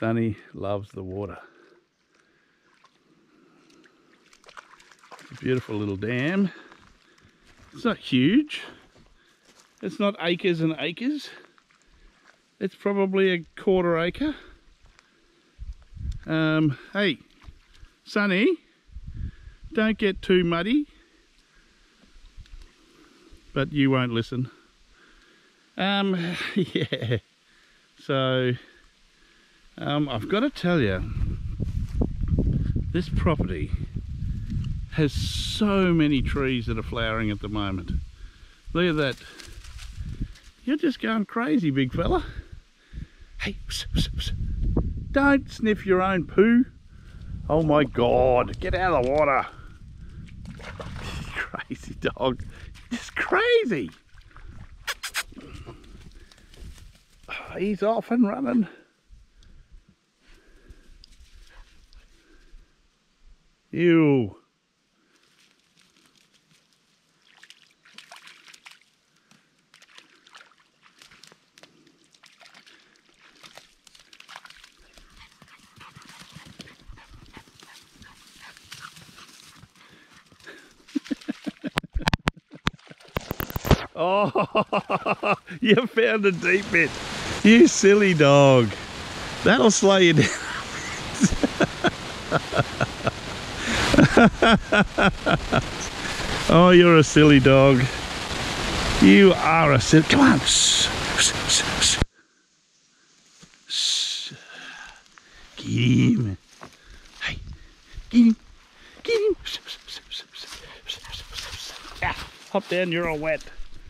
Sonny loves the water. It's a beautiful little dam. It's not huge. It's not acres and acres. It's probably a quarter acre. Hey, Sonny, don't get too muddy. But you won't listen. Yeah. So, I've got to tell you, this property has so many trees that are flowering at the moment. Look at that. You're just going crazy, big fella. Hey, don't sniff your own poo. Oh my God, get out of the water. Crazy dog, just crazy. Oh, he's off and running. Ew. Oh, you found a deep bit. You silly dog. That'll slow you down. Oh, you're a silly dog. You are a silly... Come on. Get him. Hey, get him. Get him. Ah, hop down, you're all wet.